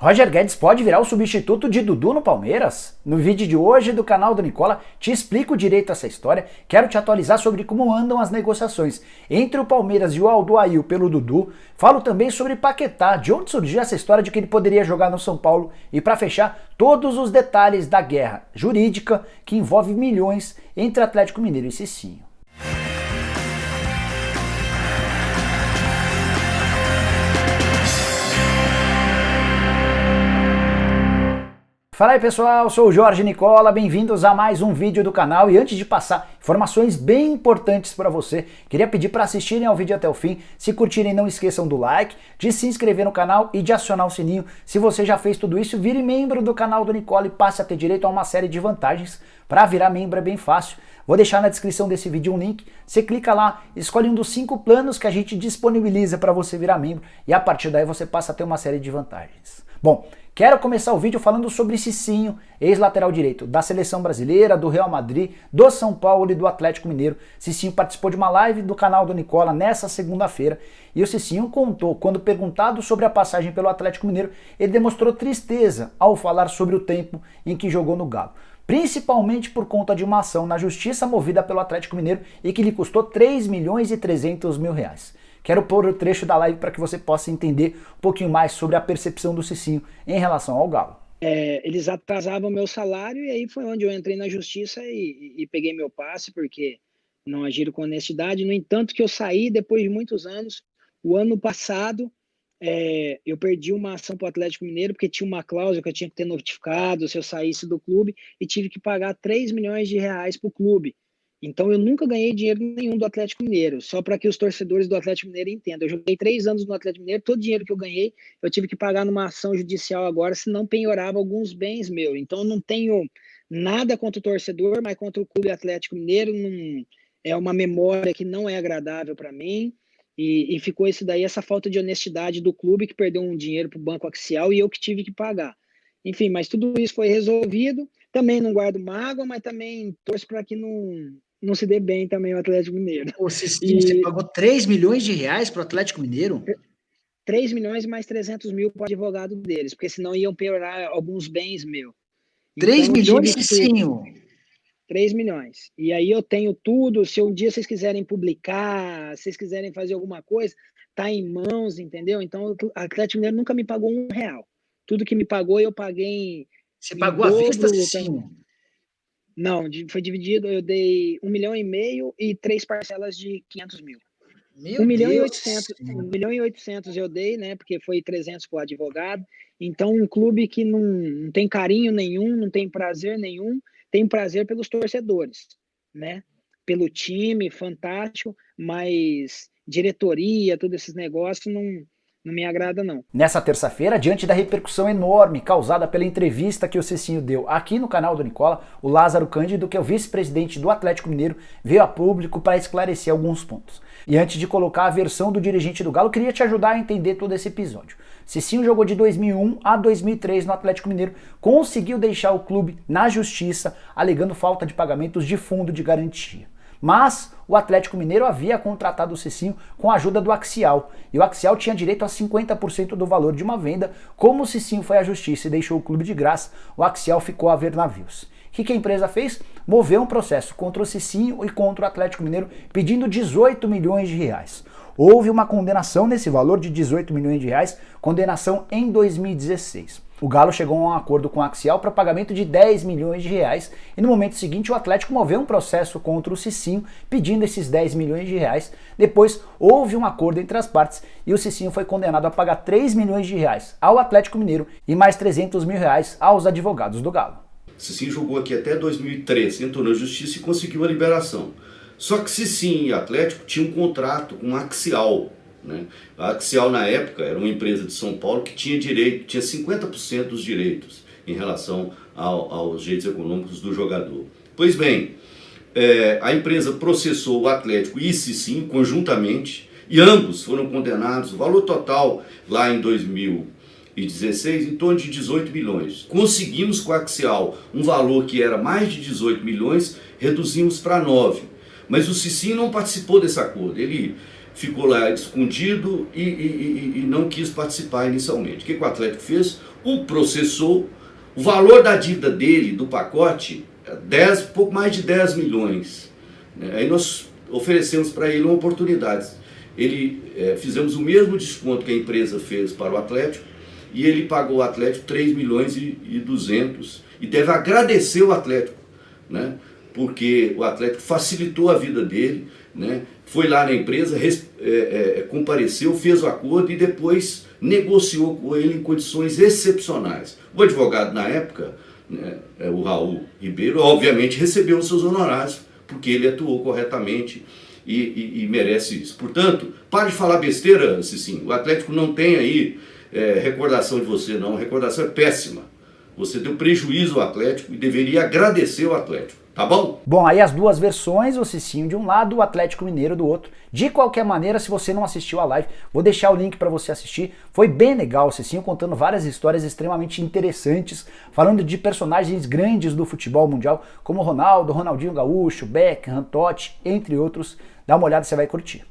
Roger Guedes pode virar o substituto de Dudu no Palmeiras? No vídeo de hoje do canal do Nicola, te explico direito essa história, quero te atualizar sobre como andam as negociações entre o Palmeiras e o Aldoail pelo Dudu, falo também sobre Paquetá, de onde surgiu essa história de que ele poderia jogar no São Paulo, e para fechar, todos os detalhes da guerra jurídica que envolve milhões entre Atlético Mineiro e Cicinho. Fala aí pessoal, sou o Jorge Nicola, bem-vindos a mais um vídeo do canal e antes de passar informações bem importantes para você, queria pedir para assistirem ao vídeo até o fim, se curtirem não esqueçam do like, de se inscrever no canal e de acionar o sininho. Se você já fez tudo isso, vire membro do canal do Nicola e passe a ter direito a uma série de vantagens. Para virar membro é bem fácil, vou deixar na descrição desse vídeo um link, você clica lá, escolhe um dos 5 planos que a gente disponibiliza para você virar membro e a partir daí você passa a ter uma série de vantagens. Bom, quero começar o vídeo falando sobre Cicinho, ex-lateral direito da Seleção Brasileira, do Real Madrid, do São Paulo e do Atlético Mineiro. Cicinho participou de uma live do canal do Nicola nessa segunda-feira e o Cicinho contou, quando perguntado sobre a passagem pelo Atlético Mineiro, ele demonstrou tristeza ao falar sobre o tempo em que jogou no Galo, principalmente por conta de uma ação na justiça movida pelo Atlético Mineiro e que lhe custou 3 milhões e 300 mil reais. Quero pôr o trecho da live para que você possa entender um pouquinho mais sobre a percepção do Cicinho em relação ao Galo. Eles atrasavam meu salário e aí foi onde eu entrei na justiça e peguei meu passe, porque não agiram com honestidade. No entanto, que eu saí depois de muitos anos. O ano passado, eu perdi uma ação para o Atlético Mineiro, porque tinha uma cláusula que eu tinha que ter notificado se eu saísse do clube e tive que pagar 3 milhões de reais para o clube. Então, eu nunca ganhei dinheiro nenhum do Atlético Mineiro, só para que os torcedores do Atlético Mineiro entendam. Eu joguei 3 anos no Atlético Mineiro, todo o dinheiro que eu ganhei, eu tive que pagar numa ação judicial agora, senão penhorava alguns bens meus. Então, eu não tenho nada contra o torcedor, mas contra o Clube Atlético Mineiro, não, é uma memória que não é agradável para mim. E ficou isso daí, essa falta de honestidade do clube, que perdeu um dinheiro para o Banco Axial e eu que tive que pagar. Enfim, mas tudo isso foi resolvido. Também não guardo mágoa, mas também torço para que não se dê bem também o Atlético Mineiro. Ô, Cicinho, você pagou 3 milhões de reais para o Atlético Mineiro? 3 milhões mais 300 mil para o advogado deles, porque senão iam piorar alguns bens meus. 3 então, milhões, Cicinho? 3 milhões. E aí eu tenho tudo, se um dia vocês quiserem publicar, se vocês quiserem fazer alguma coisa, tá em mãos, entendeu? Então, o Atlético Mineiro nunca me pagou R$1. Tudo que me pagou, eu paguei. Você pagou à vista, Cicinho? Não, foi dividido, eu dei 1,5 milhão e 3 parcelas de 500 mil. 1 milhão e 800, 1 milhão e 800 eu dei, né, porque foi 300 para o advogado. Então, um clube que não tem carinho nenhum, não tem prazer nenhum, tem prazer pelos torcedores, né, pelo time, fantástico, mas diretoria, todos esses negócios não me agrada não. Nessa terça-feira, diante da repercussão enorme causada pela entrevista que o Cicinho deu aqui no canal do Nicola, o Lázaro Cândido, que é o vice-presidente do Atlético Mineiro, veio a público para esclarecer alguns pontos. E antes de colocar a versão do dirigente do Galo, queria te ajudar a entender todo esse episódio. Cicinho jogou de 2001 a 2003 no Atlético Mineiro, conseguiu deixar o clube na justiça, alegando falta de pagamentos de fundo de garantia. Mas o Atlético Mineiro havia contratado o Cicinho com a ajuda do Axial, e o Axial tinha direito a 50% do valor de uma venda. Como o Cicinho foi à justiça e deixou o clube de graça, o Axial ficou a ver navios. O que a empresa fez? Moveu um processo contra o Cicinho e contra o Atlético Mineiro, pedindo 18 milhões de reais. Houve uma condenação nesse valor de 18 milhões de reais, condenação em 2016. O Galo chegou a um acordo com o Axial para pagamento de 10 milhões de reais e no momento seguinte o Atlético moveu um processo contra o Cicinho pedindo esses 10 milhões de reais. Depois houve um acordo entre as partes e o Cicinho foi condenado a pagar 3 milhões de reais ao Atlético Mineiro e mais 300 mil reais aos advogados do Galo. Cicinho jogou aqui até 2013, entrou na justiça e conseguiu a liberação. Só que Cicinho e Atlético tinham um contrato com a Axial. Né? A Axial, na época, era uma empresa de São Paulo que tinha 50% dos direitos em relação aos direitos econômicos do jogador. Pois bem, a empresa processou o Atlético e Cicinho conjuntamente e ambos foram condenados. O valor total lá em 2016 em torno de 18 milhões. Conseguimos com a Axial um valor que era mais de 18 milhões, reduzimos para 9. Mas o Cicinho não participou desse acordo. Ele ficou lá escondido e não quis participar inicialmente. O que o Atlético fez? O processou, o valor da dívida dele, do pacote, pouco mais de 10 milhões. Aí nós oferecemos para ele uma oportunidade. Fizemos o mesmo desconto que a empresa fez para o Atlético e ele pagou o Atlético 3 milhões e 200 e deve agradecer o Atlético, né? Porque o Atlético facilitou a vida dele, né? Foi lá na empresa, compareceu, fez o acordo e depois negociou com ele em condições excepcionais. O advogado na época, né, o Raul Ribeiro, obviamente recebeu os seus honorários, porque ele atuou corretamente e merece isso. Portanto, pare de falar besteira, Cicinho. O Atlético não tem aí recordação de você, não. A recordação é péssima. Você deu prejuízo ao Atlético e deveria agradecer o Atlético. Tá bom? Bom, aí as duas versões, o Cicinho de um lado, o Atlético Mineiro do outro. De qualquer maneira, se você não assistiu a live, vou deixar o link para você assistir. Foi bem legal o Cicinho contando várias histórias extremamente interessantes, falando de personagens grandes do futebol mundial, como Ronaldo, Ronaldinho Gaúcho, Beckham, Totti, entre outros. Dá uma olhada, você vai curtir.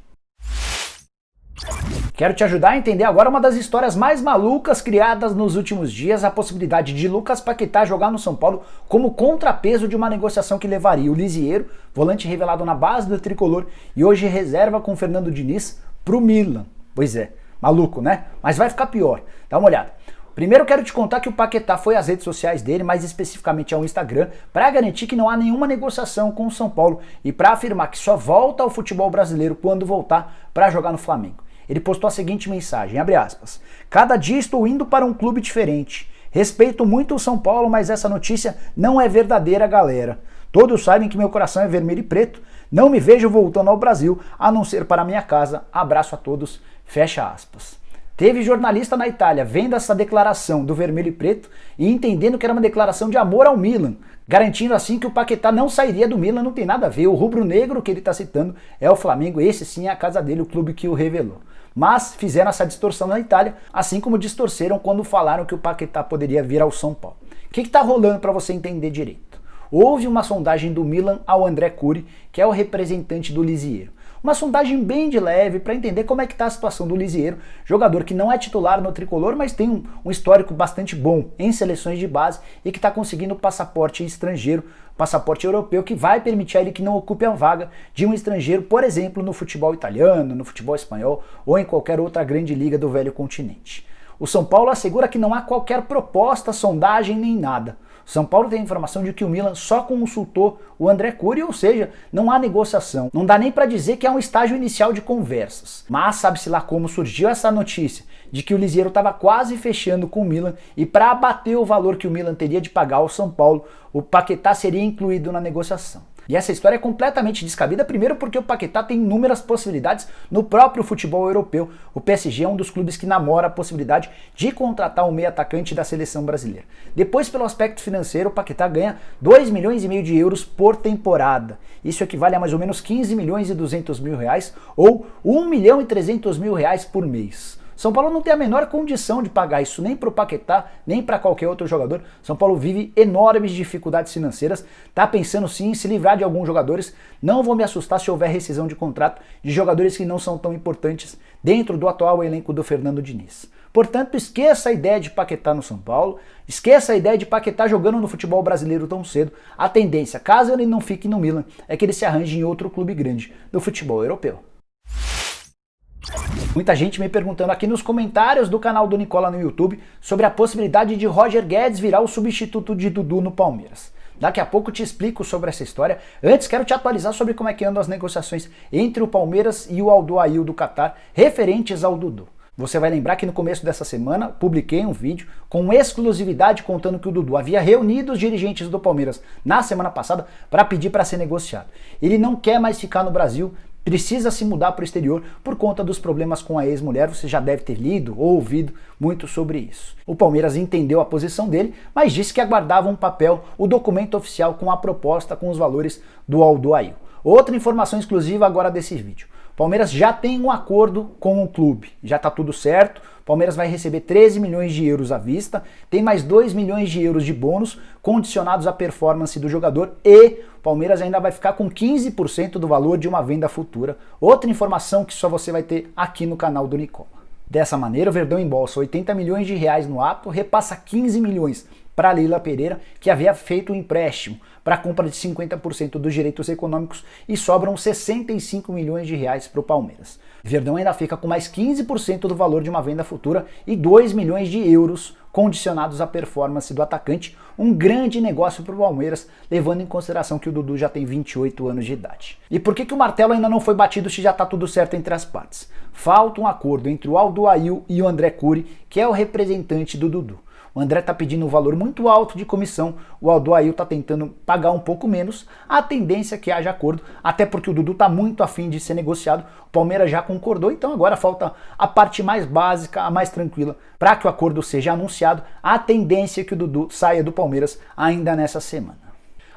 Quero te ajudar a entender agora uma das histórias mais malucas criadas nos últimos dias, a possibilidade de Lucas Paquetá jogar no São Paulo como contrapeso de uma negociação que levaria o Lisieiro, volante revelado na base do tricolor e hoje reserva com Fernando Diniz, pro Milan. Pois é, maluco, né? Mas vai ficar pior. Dá uma olhada. Primeiro quero te contar que o Paquetá foi às redes sociais dele, mais especificamente ao Instagram, para garantir que não há nenhuma negociação com o São Paulo e para afirmar que só volta ao futebol brasileiro quando voltar para jogar no Flamengo. Ele postou a seguinte mensagem, abre aspas: "Cada dia estou indo para um clube diferente. Respeito muito o São Paulo, mas essa notícia não é verdadeira, galera. Todos sabem que meu coração é vermelho e preto. Não me vejo voltando ao Brasil, a não ser para minha casa. Abraço a todos." Fecha aspas. Teve jornalista na Itália vendo essa declaração do vermelho e preto e entendendo que era uma declaração de amor ao Milan, garantindo assim que o Paquetá não sairia do Milan, não tem nada a ver. O rubro-negro que ele está citando é o Flamengo, esse sim é a casa dele, o clube que o revelou. Mas fizeram essa distorção na Itália, assim como distorceram quando falaram que o Paquetá poderia vir ao São Paulo. O que está rolando para você entender direito? Houve uma sondagem do Milan ao André Curi, que é o representante do Lisieiro. Uma sondagem bem de leve para entender como é que está a situação do Lisieiro, jogador que não é titular no tricolor, mas tem um histórico bastante bom em seleções de base e que está conseguindo passaporte estrangeiro, passaporte europeu, que vai permitir a ele que não ocupe a vaga de um estrangeiro, por exemplo, no futebol italiano, no futebol espanhol ou em qualquer outra grande liga do velho continente. O São Paulo assegura que não há qualquer proposta, sondagem nem nada. São Paulo tem a informação de que o Milan só consultou o André Curi, ou seja, não há negociação. Não dá nem para dizer que é um estágio inicial de conversas. Mas sabe-se lá como surgiu essa notícia de que o Lisieiro estava quase fechando com o Milan e para abater o valor que o Milan teria de pagar ao São Paulo, o Paquetá seria incluído na negociação. E essa história é completamente descabida, primeiro porque o Paquetá tem inúmeras possibilidades no próprio futebol europeu. O PSG é um dos clubes que namora a possibilidade de contratar um meio atacante da seleção brasileira. Depois, pelo aspecto financeiro, o Paquetá ganha 2,5 milhões de euros por temporada. Isso equivale a mais ou menos 15 milhões e 200 mil reais ou 1 milhão e 300 mil reais por mês. São Paulo não tem a menor condição de pagar isso nem para o Paquetá, nem para qualquer outro jogador. São Paulo vive enormes dificuldades financeiras, está pensando sim em se livrar de alguns jogadores. Não vou me assustar se houver rescisão de contrato de jogadores que não são tão importantes dentro do atual elenco do Fernando Diniz. Portanto, esqueça a ideia de Paquetá no São Paulo, esqueça a ideia de Paquetá jogando no futebol brasileiro tão cedo. A tendência, caso ele não fique no Milan, é que ele se arranje em outro clube grande do futebol europeu. Muita gente me perguntando aqui nos comentários do canal do Nicola no YouTube sobre a possibilidade de Roger Guedes virar o substituto de Dudu no Palmeiras. Daqui a pouco te explico sobre essa história. Antes quero te atualizar sobre como é que andam as negociações entre o Palmeiras e o Al Duhail do Catar referentes ao Dudu. Você vai lembrar que no começo dessa semana publiquei um vídeo com exclusividade contando que o Dudu havia reunido os dirigentes do Palmeiras na semana passada para pedir para ser negociado. Ele não quer mais ficar no Brasil, precisa se mudar para o exterior por conta dos problemas com a ex-mulher. Você já deve ter lido ou ouvido muito sobre isso. O Palmeiras entendeu a posição dele, mas disse que aguardava um papel, o documento oficial com a proposta com os valores do Al Duhail. Outra informação exclusiva agora desse vídeo. Palmeiras já tem um acordo com o clube, já está tudo certo. Palmeiras vai receber 13 milhões de euros à vista, tem mais 2 milhões de euros de bônus condicionados à performance do jogador e Palmeiras ainda vai ficar com 15% do valor de uma venda futura. Outra informação que só você vai ter aqui no canal do Nicola. Dessa maneira, o Verdão embolsa 80 milhões de reais no ato, repassa 15 milhões para Leila Pereira, que havia feito um empréstimo para a compra de 50% dos direitos econômicos e sobram 65 milhões de reais para o Palmeiras. Verdão ainda fica com mais 15% do valor de uma venda futura e 2 milhões de euros condicionados à performance do atacante, um grande negócio para o Palmeiras, levando em consideração que o Dudu já tem 28 anos de idade. E por que o martelo ainda não foi batido se já está tudo certo entre as partes? Falta um acordo entre o Aldoail e o André Cury, que é o representante do Dudu. O André está pedindo um valor muito alto de comissão, o Aldoail está tentando pagar um pouco menos, a tendência é que haja acordo, até porque o Dudu está muito afim de ser negociado, o Palmeiras já concordou, então agora falta a parte mais básica, a mais tranquila, para que o acordo seja anunciado, a tendência é que o Dudu saia do Palmeiras ainda nessa semana.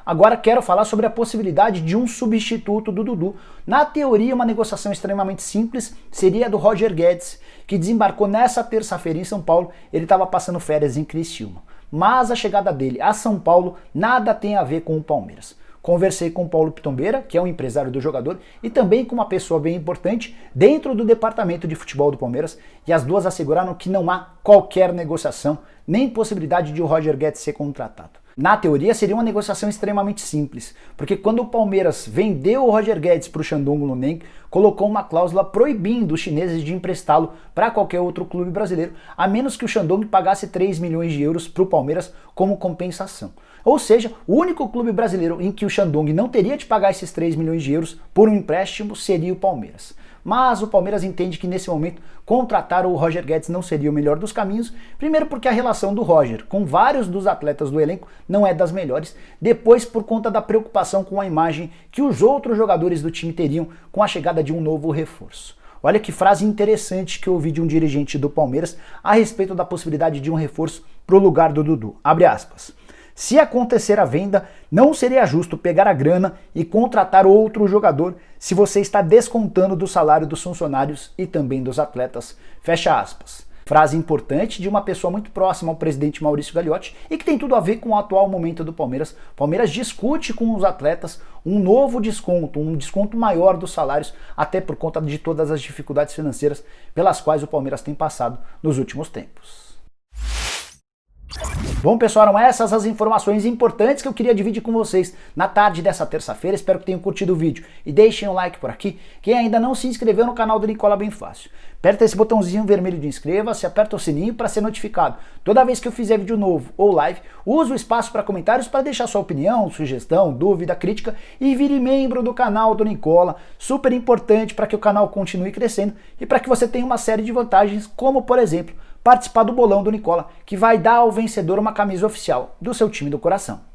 Agora quero falar sobre a possibilidade de um substituto do Dudu. Na teoria, uma negociação extremamente simples seria a do Roger Guedes, que desembarcou nessa terça-feira em São Paulo. Ele estava passando férias em Criciúma. Mas a chegada dele a São Paulo nada tem a ver com o Palmeiras. Conversei com o Paulo Pitombeira, que é um empresário do jogador, e também com uma pessoa bem importante dentro do departamento de futebol do Palmeiras, e as duas asseguraram que não há qualquer negociação, nem possibilidade de o Roger Guedes ser contratado. Na teoria, seria uma negociação extremamente simples, porque quando o Palmeiras vendeu o Roger Guedes para o Shandong Luneng, colocou uma cláusula proibindo os chineses de emprestá-lo para qualquer outro clube brasileiro, a menos que o Shandong pagasse 3 milhões de euros para o Palmeiras como compensação. Ou seja, o único clube brasileiro em que o Shandong não teria de pagar esses 3 milhões de euros por um empréstimo seria o Palmeiras. Mas o Palmeiras entende que nesse momento contratar o Roger Guedes não seria o melhor dos caminhos, primeiro porque a relação do Roger com vários dos atletas do elenco não é das melhores, depois por conta da preocupação com a imagem que os outros jogadores do time teriam com a chegada de um novo reforço. Olha que frase interessante que eu ouvi de um dirigente do Palmeiras a respeito da possibilidade de um reforço para o lugar do Dudu. Abre aspas. Se acontecer a venda, não seria justo pegar a grana e contratar outro jogador se você está descontando do salário dos funcionários e também dos atletas. Fecha aspas. Frase importante de uma pessoa muito próxima ao presidente Maurício Gagliotti e que tem tudo a ver com o atual momento do Palmeiras. O Palmeiras discute com os atletas um novo desconto, um desconto maior dos salários, até por conta de todas as dificuldades financeiras pelas quais o Palmeiras tem passado nos últimos tempos. Bom, pessoal, eram essas as informações importantes que eu queria dividir com vocês na tarde dessa terça-feira. Espero que tenham curtido o vídeo e deixem um like por aqui. Quem ainda não se inscreveu no canal do Nicola, bem fácil. Aperta esse botãozinho vermelho de inscreva-se, aperta o sininho para ser notificado. Toda vez que eu fizer vídeo novo ou live, use o espaço para comentários para deixar sua opinião, sugestão, dúvida, crítica e vire membro do canal do Nicola. Super importante para que o canal continue crescendo e para que você tenha uma série de vantagens, como por exemplo, participar do bolão do Nicola, que vai dar ao vencedor uma camisa oficial do seu time do coração.